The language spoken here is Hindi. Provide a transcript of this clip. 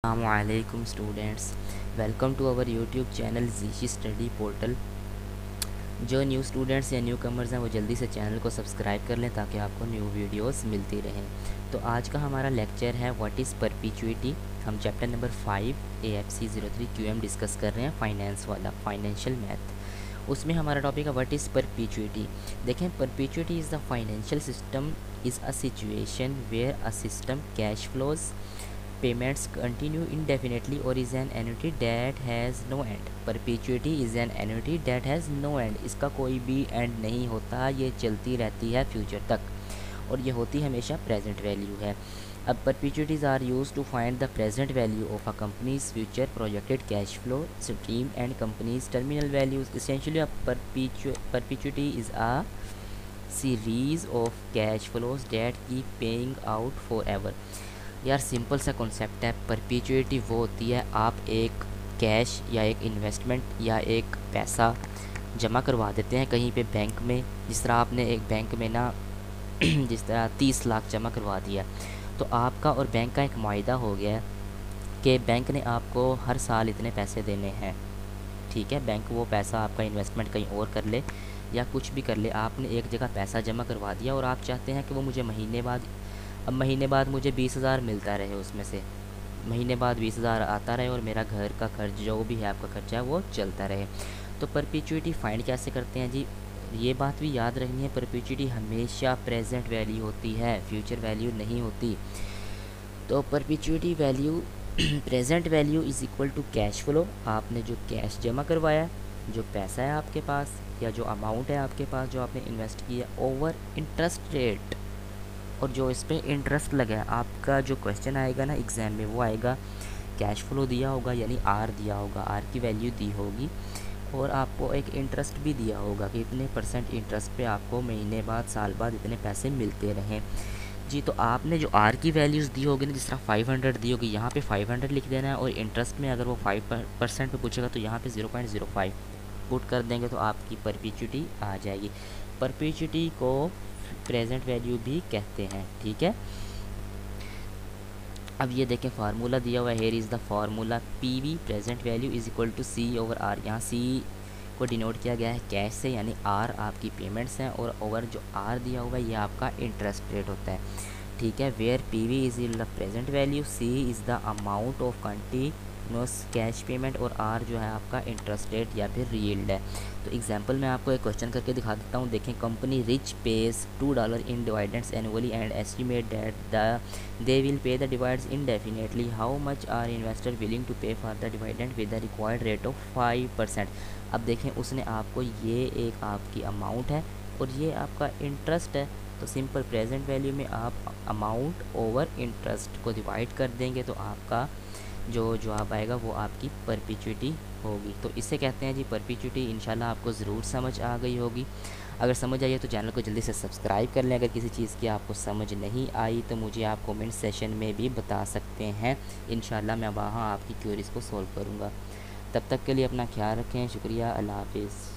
Assalamualaikum students, welcome to our YouTube channel जीशी स्टडी पोर्टल। जो न्यू स्टूडेंट्स या न्यू कमर्स हैं वो जल्दी से चैनल को सब्सक्राइब कर लें ताकि आपको न्यू वीडियोस मिलती रहें। तो आज का हमारा लेक्चर है व्हाट इज़ परपीचुइटी। हम chapter number 5 AFC 03 QM discuss कर रहे हैं, फाइनेंस वाला, फाइनेंशियल मैथ। उसमें हमारा टॉपिक है व्हाट इज़ परपीचुइटी। देखें, perpetuity is the financial system is a situation where a system cash flows payments continue indefinitely or is an annuity that has no end। perpetuity is an annuity that has no end। इसका कोई भी एंड नहीं होता, ये चलती रहती है फ्यूचर तक और ये होती हमेशा प्रेजेंट वैल्यू है। अब perpetuities are used to find the present value of a company's future projected cash flow stream and company's terminal values। essentially a perpetuity is a series of cash flows that keep paying out forever। यार सिंपल सा कॉन्सेप्ट है। परपीचुइटी वो होती है, आप एक कैश या एक इन्वेस्टमेंट या एक पैसा जमा करवा देते हैं कहीं पे बैंक में। जिस तरह आपने एक बैंक में ना जिस तरह 30 लाख जमा करवा दिया, तो आपका और बैंक का एक मुआहदा हो गया कि बैंक ने आपको हर साल इतने पैसे देने हैं। ठीक है, बैंक वो पैसा आपका इन्वेस्टमेंट कहीं और कर ले या कुछ भी कर ले, आपने एक जगह पैसा जमा करवा दिया और आप चाहते हैं कि वो मुझे महीने बाद, अब महीने बाद मुझे 20,000 मिलता रहे, उसमें से महीने बाद 20,000 आता रहे और मेरा घर का खर्च जो भी है आपका खर्चा है वो चलता रहे। तो परपीचुइटी फाइंड कैसे करते हैं जी? ये बात भी याद रखनी है, परपीचुइटी हमेशा प्रेजेंट वैल्यू होती है, फ्यूचर वैल्यू नहीं होती। तो perpetuity value present value is equal to cash flow. आपने जो कैश जमा करवाया, जो पैसा है आपके पास या जो अमाउंट है आपके पास जो आपने इन्वेस्ट किया, ओवर इंटरेस्ट रेट, और जो इस पर इंटरेस्ट लगा है। आपका जो क्वेश्चन आएगा ना एग्ज़ाम में वो आएगा, कैश फ्लो दिया होगा यानी आर दिया होगा, आर की वैल्यू दी होगी और आपको एक इंटरेस्ट भी दिया होगा कि इतने % इंटरेस्ट पे आपको महीने बाद, साल बाद इतने पैसे मिलते रहें जी। तो आपने जो आर की वैल्यूज़ दी होगी ना, जिस तरह 500 दी होगी, यहाँ पे 500 लिख देना है और इंटरेस्ट में अगर वो 5% पे पूछेगा तो यहाँ पे 0.05 पुट कर देंगे तो आपकी परपीचुइटी आ जाएगी। परपीचुइटी को प्रेजेंट वैल्यू भी कहते हैं। ठीक है, अब ये देखें फार्मूला दिया हुआ है, here is the formula, PV present value is equal to C over R। यहाँ C को डिनोट किया गया है कैश से, यानी R आपकी पेमेंट्स हैं और ओवर जो R दिया हुआ है ये आपका इंटरेस्ट रेट होता है। ठीक है, where PV is the present value, C is the amount of continuous cash payment और R जो है आपका इंटरेस्ट रेट या फिर यील्ड है। तो एग्जांपल मैं आपको एक क्वेश्चन करके दिखा देता हूँ। देखें, company which pays $2 in dividends annually and estimate that they will pay the dividends indefinitely। How much are investor willing to pay for the dividend with the required rate of 5%। अब देखें, उसने आपको ये एक आपकी अमाउंट है और ये आपका इंटरेस्ट है, तो सिंपल प्रेजेंट वैल्यू में आप अमाउंट ओवर इंटरेस्ट को डिवाइड कर देंगे तो आपका जो जवाब आएगा वो आपकी परपीचुइटी होगी। तो इसे कहते हैं जी परपीचुइटी। इंशाल्लाह आपको ज़रूर समझ आ गई होगी। अगर समझ आई है तो चैनल को जल्दी से सब्सक्राइब कर लें। अगर किसी चीज़ की आपको समझ नहीं आई तो मुझे आप कमेंट सेशन में भी बता सकते हैं, इंशाल्लाह मैं वहाँ आपकी क्वेरीज़ को सॉल्व करूँगा। तब तक के लिए अपना ख्याल रखें। शुक्रिया, अल्लाह हाफिज़।